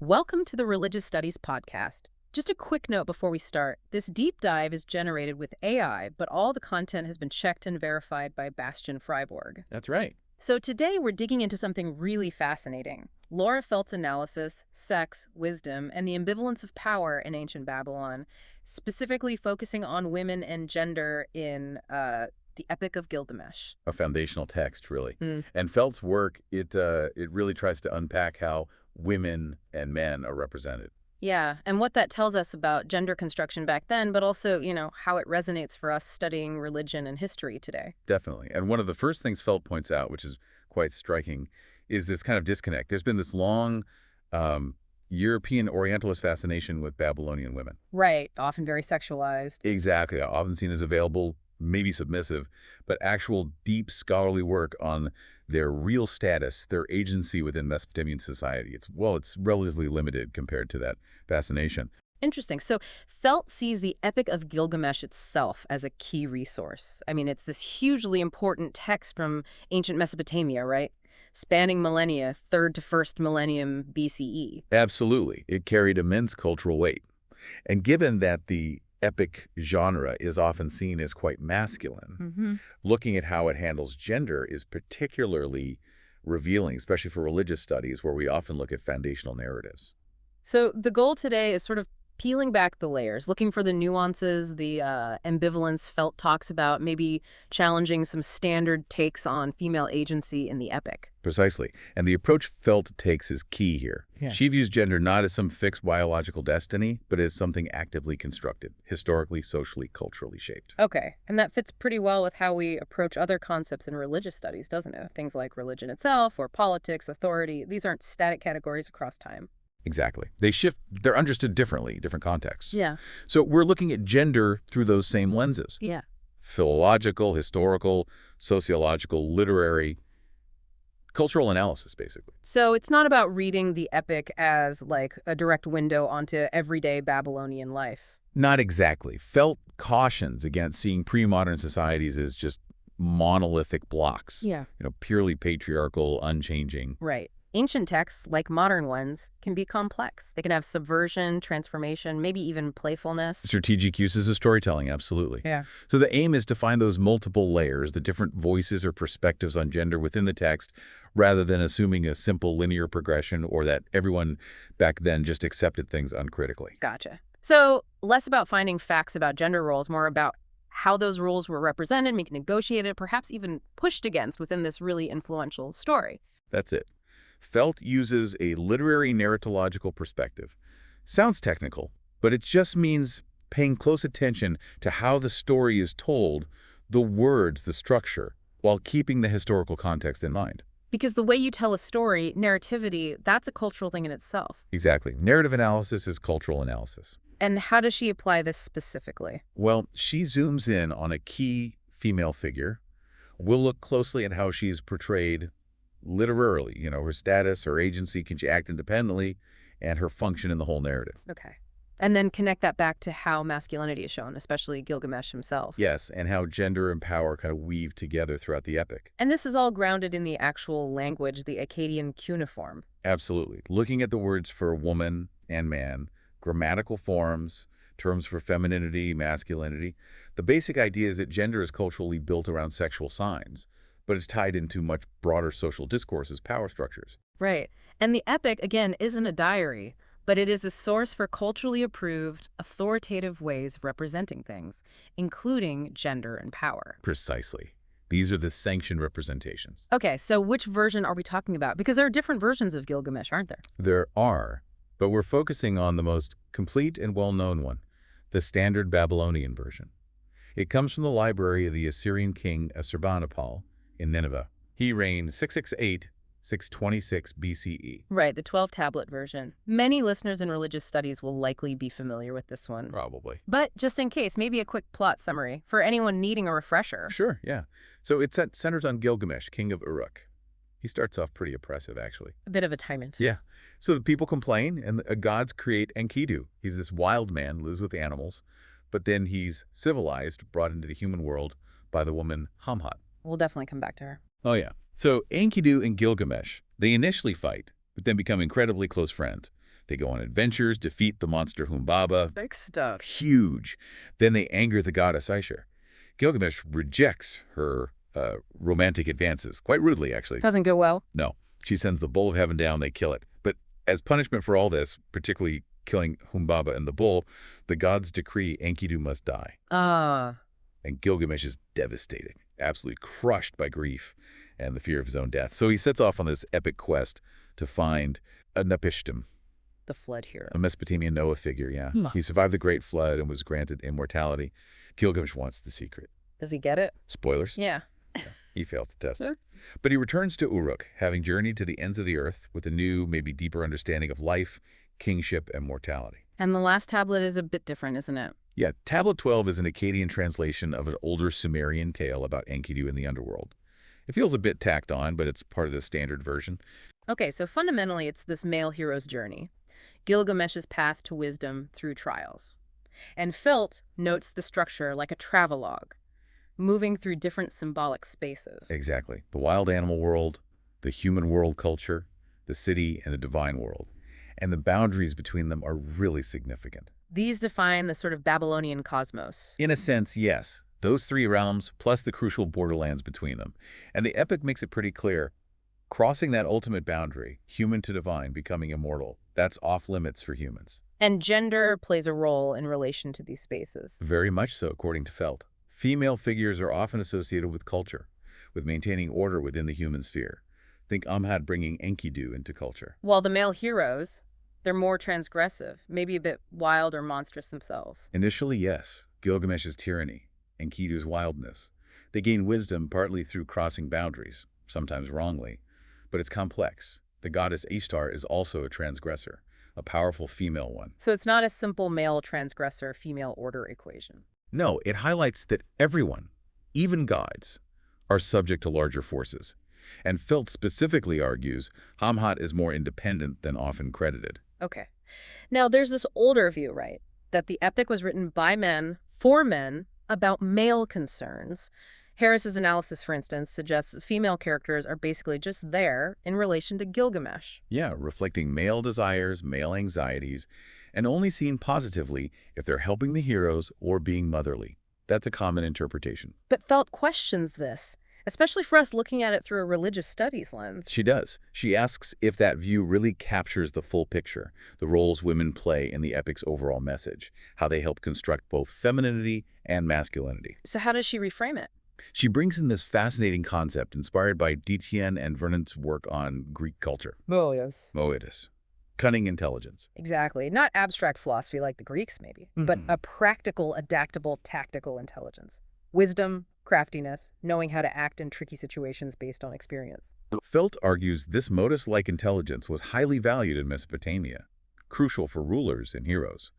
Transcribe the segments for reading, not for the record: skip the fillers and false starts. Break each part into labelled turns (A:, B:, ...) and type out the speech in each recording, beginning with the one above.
A: Welcome to the Religious Studies Podcast. Just a quick note before we start. This deep dive is generated with AI, but all the content has been checked and verified by Bastian Freiborg.
B: That's right.
A: So today we're digging into something really fascinating. Laura Felt's analysis, sex, wisdom, and the ambivalence of power in ancient Babylon, specifically focusing on women and gender in the Epic of Gilgamesh.
B: A foundational text, really.
A: Mm.
B: And Felt's work, it really tries to unpack how women and men are represented.
A: Yeah, and what that tells us about gender construction back then, but also, how it resonates for us studying religion and history today.
B: Definitely. And one of the first things Felt points out, which is quite striking, is this kind of disconnect. There's been this long European Orientalist fascination with Babylonian women.
A: Right, often very sexualized.
B: Exactly. Often seen as available, maybe submissive, but actual deep scholarly work on their real status, their agency within Mesopotamian society. It's relatively limited compared to that fascination.
A: Interesting. So Felt sees the Epic of Gilgamesh itself as a key resource. I mean, it's this hugely important text from ancient Mesopotamia, right? Spanning millennia, 3rd to 1st millennium BCE.
B: Absolutely. It carried immense cultural weight. And given that the epic genre is often seen as quite masculine, looking at how it handles gender is particularly revealing, especially for religious studies where we often look at foundational narratives.
A: So the goal today is sort of peeling back the layers, looking for the nuances, the ambivalence Felt talks about, maybe challenging some standard takes on female agency in the epic.
B: Precisely. And the approach Felt takes is key here.
A: Yeah.
B: She views gender not as some fixed biological destiny, but as something actively constructed, historically, socially, culturally shaped.
A: Okay, and that fits pretty well with how we approach other concepts in religious studies, doesn't it? Things like religion itself or politics, authority. These aren't static categories across time.
B: Exactly. They shift, they're understood differently, different contexts.
A: Yeah.
B: So we're looking at gender through those same lenses.
A: Yeah.
B: Philological, historical, sociological, literary, cultural analysis, basically.
A: So it's not about reading the epic as like a direct window onto everyday Babylonian life.
B: Not exactly. Felt cautions against seeing pre-modern societies as just monolithic blocks.
A: Yeah.
B: Purely patriarchal, unchanging.
A: Right. Ancient texts, like modern ones, can be complex. They can have subversion, transformation, maybe even playfulness.
B: Strategic uses of storytelling, absolutely.
A: Yeah.
B: So the aim is to find those multiple layers, the different voices or perspectives on gender within the text, rather than assuming a simple linear progression or that everyone back then just accepted things uncritically.
A: Gotcha. So less about finding facts about gender roles, more about how those rules were represented, maybe negotiated, perhaps even pushed against within this really influential story.
B: That's it. Felt uses a literary narratological perspective. Sounds technical, but it just means paying close attention to how the story is told, the words, the structure, while keeping the historical context in mind.
A: Because the way you tell a story, narrativity, that's a cultural thing in itself.
B: Exactly. Narrative analysis is cultural analysis.
A: And how does she apply this specifically?
B: Well, she zooms in on a key female figure. We'll look closely at how she's portrayed literarily, her status, her agency, can she act independently, and her function in the whole narrative.
A: Okay. And then connect that back to how masculinity is shown, especially Gilgamesh himself.
B: Yes, and how gender and power kind of weave together throughout the epic.
A: And this is all grounded in the actual language, the Akkadian cuneiform.
B: Absolutely. Looking at the words for woman and man, grammatical forms, terms for femininity, masculinity. The basic idea is that gender is culturally built around sexual signs, but it's tied into much broader social discourses, power structures.
A: Right. And the epic, again, isn't a diary, but it is a source for culturally approved, authoritative ways of representing things, including gender and power.
B: Precisely. These are the sanctioned representations.
A: Okay, so which version are we talking about? Because there are different versions of Gilgamesh, aren't there?
B: There are, but we're focusing on the most complete and well-known one, the standard Babylonian version. It comes from the library of the Assyrian king Ashurbanipal in Nineveh. He reigned 626 BCE.
A: Right, the 12-tablet version. Many listeners in religious studies will likely be familiar with this one.
B: Probably.
A: But just in case, maybe a quick plot summary for anyone needing a refresher.
B: Sure, yeah. So it centers on Gilgamesh, king of Uruk. He starts off pretty oppressive, actually.
A: A bit of a tyrant.
B: Yeah. So the people complain, and the gods create Enkidu. He's this wild man, lives with animals, but then he's civilized, brought into the human world by the woman Hamhat.
A: We'll definitely come back to her.
B: Oh, yeah. So Enkidu and Gilgamesh, they initially fight, but then become incredibly close friends. They go on adventures, defeat the monster Humbaba.
A: Big stuff.
B: Huge. Then they anger the goddess Ishtar. Gilgamesh rejects her romantic advances, quite rudely, actually.
A: Doesn't go well.
B: No. She sends the bull of heaven down, they kill it. But as punishment for all this, particularly killing Humbaba and the bull, the gods decree Enkidu must die. And Gilgamesh is devastated, absolutely crushed by grief and the fear of his own death. So he sets off on this epic quest to find a Napishtim,
A: The flood hero.
B: a Mesopotamian Noah figure, yeah. He survived the Great Flood and was granted immortality. Gilgamesh wants the secret.
A: Does he get it?
B: Spoilers?
A: Yeah.
B: He fails to test.
A: Sure.
B: But he returns to Uruk, having journeyed to the ends of the earth with a new, maybe deeper understanding of life, kingship, and mortality.
A: And the last tablet is a bit different, isn't it?
B: Yeah, Tablet 12 is an Akkadian translation of an older Sumerian tale about Enkidu in the underworld. It feels a bit tacked on, but it's part of the standard version.
A: Okay, so fundamentally it's this male hero's journey. Gilgamesh's path to wisdom through trials. And Felt notes the structure like a travelogue, moving through different symbolic spaces.
B: Exactly. The wild animal world, the human world culture, the city, and the divine world. And the boundaries between them are really significant.
A: These define the sort of Babylonian cosmos.
B: In a sense, yes. Those three realms, plus the crucial borderlands between them. And the epic makes it pretty clear. Crossing that ultimate boundary, human to divine, becoming immortal, that's off limits for humans.
A: And gender plays a role in relation to these spaces.
B: Very much so, according to Felt. Female figures are often associated with culture, with maintaining order within the human sphere. Think Amhat bringing Enkidu into culture.
A: While the male heroes, they're more transgressive, maybe a bit wild or monstrous themselves.
B: Initially, yes. Gilgamesh's tyranny, Enkidu's wildness. They gain wisdom partly through crossing boundaries, sometimes wrongly. But it's complex. The goddess Ishtar is also a transgressor, a powerful female one.
A: So it's not a simple male transgressor, female order equation.
B: No, it highlights that everyone, even gods, are subject to larger forces. And Felt specifically argues Amhat is more independent than often credited.
A: Okay. Now, there's this older view, right? That the epic was written by men, for men, about male concerns. Harris's analysis, for instance, suggests that female characters are basically just there in relation to Gilgamesh.
B: Yeah, reflecting male desires, male anxieties, and only seen positively if they're helping the heroes or being motherly. That's a common interpretation.
A: But Felt questions this, especially for us looking at it through a religious studies lens.
B: She does. She asks if that view really captures the full picture, the roles women play in the epic's overall message, how they help construct both femininity and masculinity.
A: So how does she reframe it?
B: She brings in this fascinating concept inspired by Detienne and Vernon's work on Greek culture.
A: Oh, yes.
B: Moetus. Cunning intelligence.
A: Exactly. Not abstract philosophy like the Greeks, maybe, but a practical, adaptable, tactical intelligence. Wisdom, craftiness, knowing how to act in tricky situations based on experience.
B: Felt argues this Moetus-like intelligence was highly valued in Mesopotamia, crucial for rulers and heroes.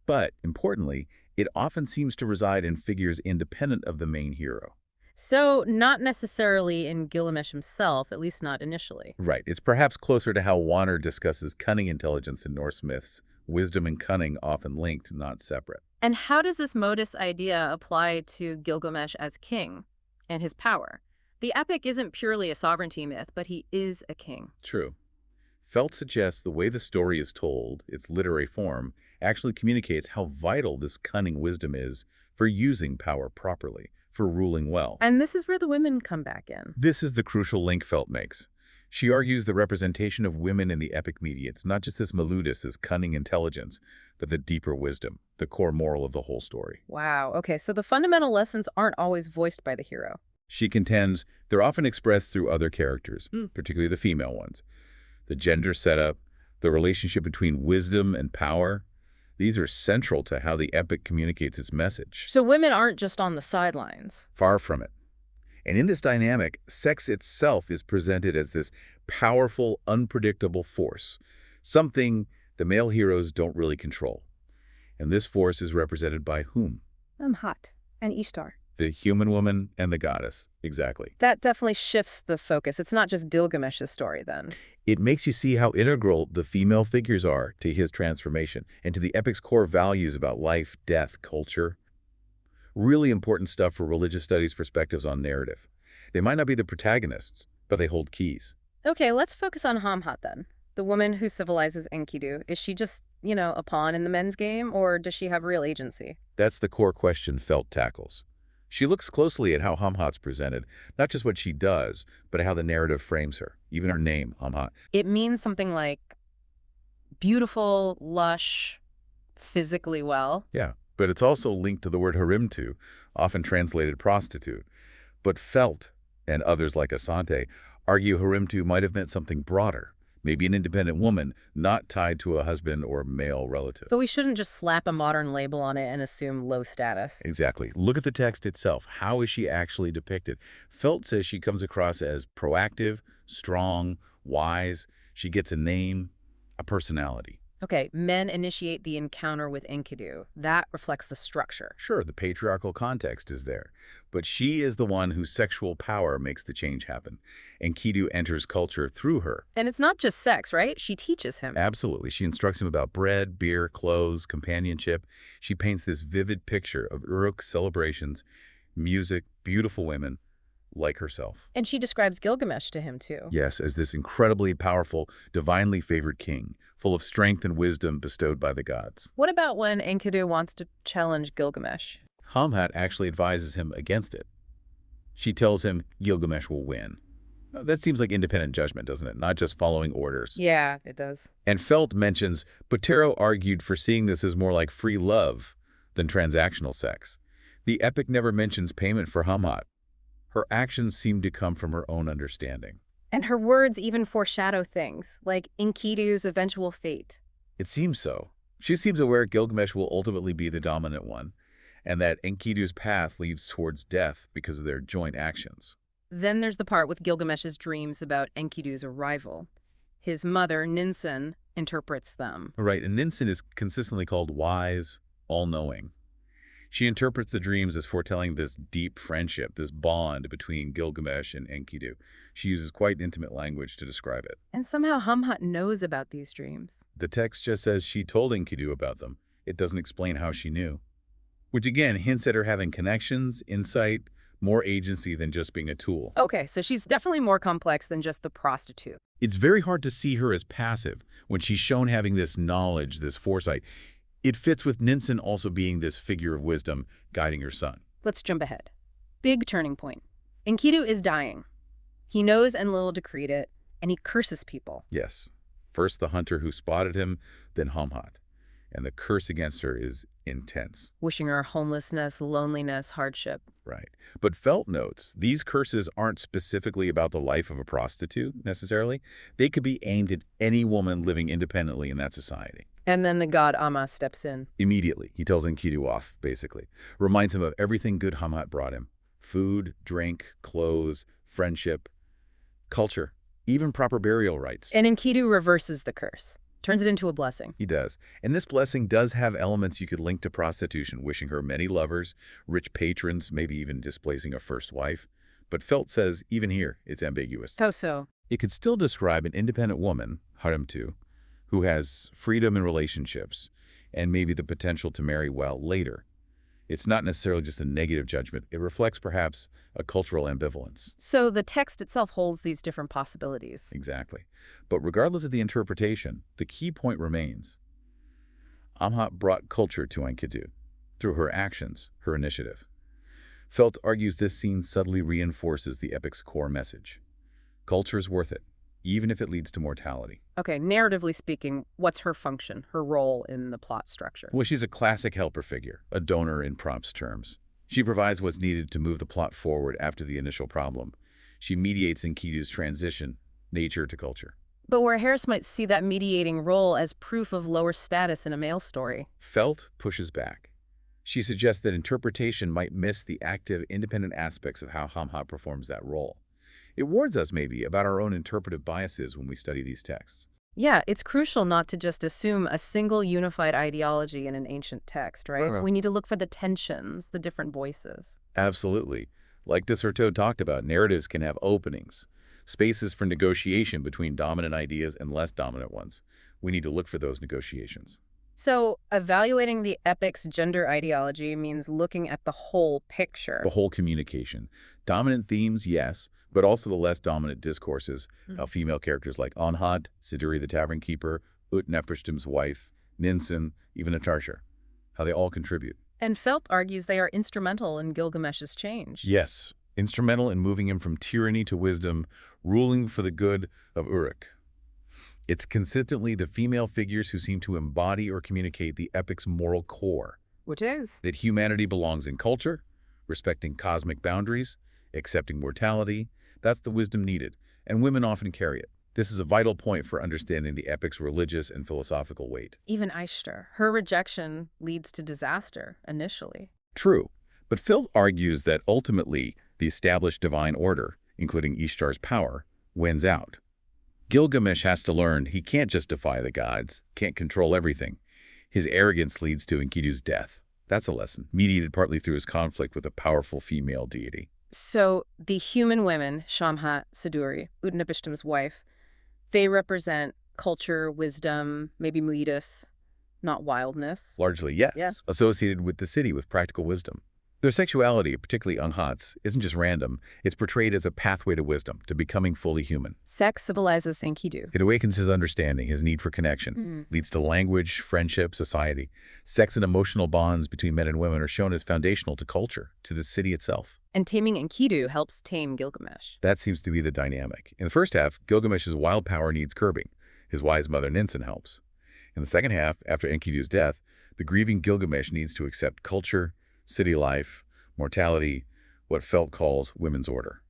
B: But, importantly, it often seems to reside in figures independent of the main hero.
A: So, not necessarily in Gilgamesh himself, at least not initially.
B: Right. It's perhaps closer to how Warner discusses cunning intelligence in Norse myths, wisdom and cunning often linked, not separate.
A: And how does this modus idea apply to Gilgamesh as king and his power? The epic isn't purely a sovereignty myth, but he is a king.
B: True. Felt suggests the way the story is told, its literary form, actually communicates how vital this cunning wisdom is for using power properly, for ruling well.
A: And this is where the women come back in.
B: This is the crucial link Felt makes. She argues the representation of women in the epic mediates not just this maludus, this cunning intelligence, but the deeper wisdom, the core moral of the whole story.
A: Wow. Okay, so the fundamental lessons aren't always voiced by the hero.
B: She contends they're often expressed through other characters, particularly the female ones. The gender setup, the relationship between wisdom and power, these are central to how the epic communicates its message.
A: So women aren't just on the sidelines.
B: Far from it. And in this dynamic, sex itself is presented as this powerful, unpredictable force, something the male heroes don't really control. And this force is represented by whom?
A: Amhat and Ishtar.
B: The human woman and the goddess. Exactly.
A: That definitely shifts the focus. It's not just Gilgamesh's story then.
B: It makes you see how integral the female figures are to his transformation and to the epic's core values about life, death, culture. Really important stuff for religious studies perspectives on narrative. They might not be the protagonists, but they hold keys.
A: Okay, let's focus on Amhat then. The woman who civilizes Enkidu, is she just, a pawn in the men's game, or does she have real agency?
B: That's the core question Felt tackles. She looks closely at how Hamhat's presented, not just what she does, but how the narrative frames her, even her name, Hamhat.
A: It means something like beautiful, lush, physically well.
B: Yeah, but it's also linked to the word harimtu, often translated prostitute. But Felt, and others like Asante, argue harimtu might have meant something broader, maybe an independent woman, not tied to a husband or male relative.
A: But we shouldn't just slap a modern label on it and assume low status.
B: Exactly. Look at the text itself. How is she actually depicted? Felt says she comes across as proactive, strong, wise. She gets a name, a personality.
A: Okay, men initiate the encounter with Enkidu. That reflects the structure.
B: Sure, the patriarchal context is there, but she is the one whose sexual power makes the change happen. Enkidu enters culture through her.
A: And it's not just sex, right? She teaches him.
B: Absolutely. She instructs him about bread, beer, clothes, companionship. She paints this vivid picture of Uruk celebrations, music, beautiful women, like herself.
A: And she describes Gilgamesh to him, too.
B: Yes, as this incredibly powerful, divinely favored king, full of strength and wisdom bestowed by the gods.
A: What about when Enkidu wants to challenge Gilgamesh?
B: Hamhat actually advises him against it. She tells him Gilgamesh will win. That seems like independent judgment, doesn't it? Not just following orders.
A: Yeah, it does.
B: And Felt mentions, Botero argued for seeing this as more like free love than transactional sex. The epic never mentions payment for Hamhat. Her actions seem to come from her own understanding.
A: And her words even foreshadow things, like Enkidu's eventual fate.
B: It seems so. She seems aware Gilgamesh will ultimately be the dominant one, and that Enkidu's path leads towards death because of their joint actions.
A: Then there's the part with Gilgamesh's dreams about Enkidu's arrival. His mother, Ninsun, interprets them.
B: Right, and Ninsun is consistently called wise, all-knowing. She interprets the dreams as foretelling this deep friendship, this bond between Gilgamesh and Enkidu. She uses quite intimate language to describe it.
A: And somehow Hamhat knows about these dreams.
B: The text just says she told Enkidu about them. It doesn't explain how she knew. Which again hints at her having connections, insight, more agency than just being a tool.
A: Okay, so she's definitely more complex than just the prostitute.
B: It's very hard to see her as passive when she's shown having this knowledge, this foresight. It fits with Ninsun also being this figure of wisdom guiding her son.
A: Let's jump ahead. Big turning point. Enkidu is dying. He knows Enlil decreed it, and he curses people.
B: Yes. First the hunter who spotted him, then Hamhat. And the curse against her is intense.
A: Wishing her homelessness, loneliness, hardship.
B: Right. But Felt notes, these curses aren't specifically about the life of a prostitute, necessarily. They could be aimed at any woman living independently in that society.
A: And then the god Amma steps in.
B: Immediately, he tells Enkidu off, basically. Reminds him of everything good Hamhat brought him. Food, drink, clothes, friendship, culture, even proper burial rites.
A: And Enkidu reverses the curse. Turns it into a blessing.
B: He does. And this blessing does have elements you could link to prostitution, wishing her many lovers, rich patrons, maybe even displacing a first wife. But Felt says, even here, it's ambiguous.
A: How so?
B: It could still describe an independent woman, harimtu, who has freedom in relationships and maybe the potential to marry well later. It's not necessarily just a negative judgment. It reflects perhaps a cultural ambivalence.
A: So the text itself holds these different possibilities.
B: Exactly. But regardless of the interpretation, the key point remains. Amhat brought culture to Enkidu through her actions, her initiative. Felt argues this scene subtly reinforces the epic's core message. Culture is worth it, even if it leads to mortality.
A: Okay, narratively speaking, what's her function, her role in the plot structure?
B: Well, she's a classic helper figure, a donor in prompts terms. She provides what's needed to move the plot forward after the initial problem. She mediates Enkidu's transition, nature to culture.
A: But where Harris might see that mediating role as proof of lower status in a male story.
B: Felt pushes back. She suggests that interpretation might miss the active, independent aspects of how Hamhat performs that role. It warns us, maybe, about our own interpretive biases when we study these texts.
A: Yeah, it's crucial not to just assume a single unified ideology in an ancient text, right?
B: Right.
A: We need to look for the tensions, the different voices.
B: Absolutely. Like Desserteau talked about, narratives can have openings, spaces for negotiation between dominant ideas and less dominant ones. We need to look for those negotiations.
A: So, evaluating the epic's gender ideology means looking at the whole picture.
B: The whole communication. Dominant themes, yes, but also the less dominant discourses,
A: Mm.
B: how female characters like Anhat, Siduri the tavern keeper, Utnapishtim's wife, Ninsen, even Atarshar, how they all contribute.
A: And Felt argues they are instrumental in Gilgamesh's change.
B: Yes, instrumental in moving him from tyranny to wisdom, ruling for the good of Uruk. It's consistently the female figures who seem to embody or communicate the epic's moral core.
A: Which is?
B: That humanity belongs in culture, respecting cosmic boundaries, accepting mortality. That's the wisdom needed, and women often carry it. This is a vital point for understanding the epic's religious and philosophical weight.
A: Even Ishtar. Her rejection leads to disaster, initially.
B: True, but Phil argues that ultimately the established divine order, including Ishtar's power, wins out. Gilgamesh has to learn he can't just defy the gods, can't control everything. His arrogance leads to Enkidu's death. That's a lesson, mediated partly through his conflict with a powerful female deity.
A: So the human women, Shamhat, Siduri, Utnapishtim's wife, they represent culture, wisdom, maybe muitas, not wildness.
B: Largely, yes,
A: Yeah.
B: associated with the city with practical wisdom. Their sexuality, particularly Anghat's, isn't just random. It's portrayed as a pathway to wisdom, to becoming fully human.
A: Sex symbolizes Enkidu.
B: It awakens his understanding, his need for connection, leads to language, friendship, society. Sex and emotional bonds between men and women are shown as foundational to culture, to the city itself.
A: And taming Enkidu helps tame Gilgamesh.
B: That seems to be the dynamic. In the first half, Gilgamesh's wild power needs curbing. His wise mother Ninsen helps. In the second half, after Enkidu's death, the grieving Gilgamesh needs to accept culture, city life, mortality, what Felt calls women's order.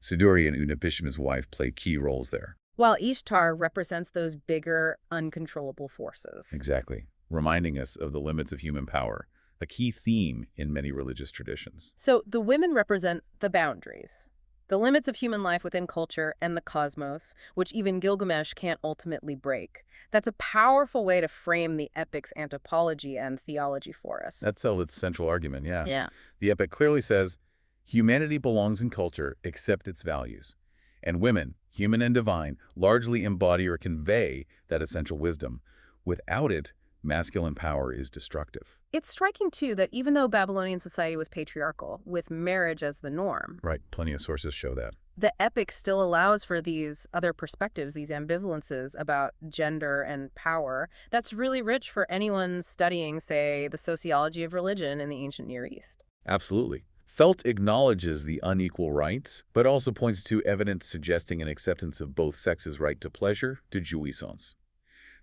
B: Siduri and Utnapishtim's wife play key roles there.
A: While Ishtar represents those bigger, uncontrollable forces.
B: Exactly, reminding us of the limits of human power, a key theme in many religious traditions.
A: So the women represent the boundaries, the limits of human life within culture and the cosmos, which even Gilgamesh can't ultimately break. That's a powerful way to frame the epic's anthropology and theology for us.
B: That's its central argument, yeah.
A: Yeah.
B: The epic clearly says, humanity belongs in culture except its values. And women, human and divine, largely embody or convey that essential wisdom. Without it, masculine power is destructive.
A: It's striking, too, that even though Babylonian society was patriarchal, with marriage as the norm,
B: Right, plenty of sources show that.
A: the epic still allows for these other perspectives, these ambivalences about gender and power. That's really rich for anyone studying, say, the sociology of religion in the ancient Near East.
B: Absolutely. Felt acknowledges the unequal rights, but also points to evidence suggesting an acceptance of both sexes' right to pleasure, to jouissance.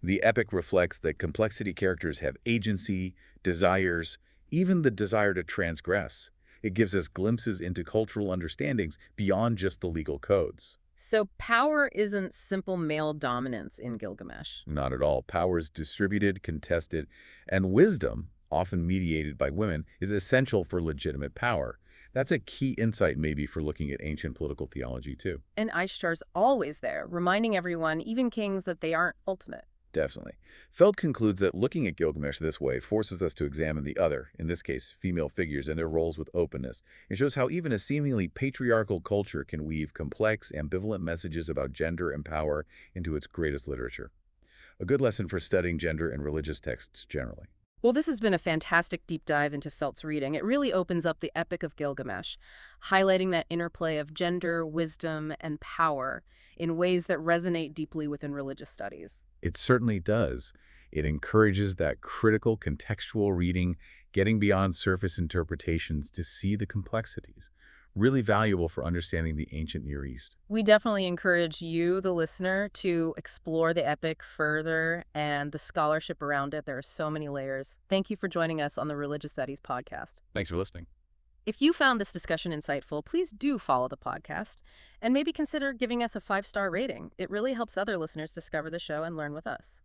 B: The epic reflects that complexity characters have agency, desires, even the desire to transgress. It gives us glimpses into cultural understandings beyond just the legal codes.
A: So power isn't simple male dominance in Gilgamesh.
B: Not at all. Power is distributed, contested, and wisdom, often mediated by women, is essential for legitimate power. That's a key insight maybe for looking at ancient political theology too.
A: And Ishtar's always there, reminding everyone, even kings, that they aren't ultimate.
B: Definitely. Feld concludes that looking at Gilgamesh this way forces us to examine the other, in this case, female figures and their roles with openness. It shows how even a seemingly patriarchal culture can weave complex, ambivalent messages about gender and power into its greatest literature. A good lesson for studying gender and religious texts generally.
A: Well, this has been a fantastic deep dive into Felt's reading. It really opens up the Epic of Gilgamesh, highlighting that interplay of gender, wisdom, and power in ways that resonate deeply within religious studies.
B: It certainly does. It encourages that critical, contextual reading, getting beyond surface interpretations to see the complexities. Really valuable for understanding the ancient Near East.
A: We definitely encourage you, the listener, to explore the epic further and the scholarship around it. There are so many layers. Thank you for joining us on the Religious Studies podcast.
B: Thanks for listening.
A: If you found this discussion insightful, please do follow the podcast and maybe consider giving us a 5-star rating. It really helps other listeners discover the show and learn with us.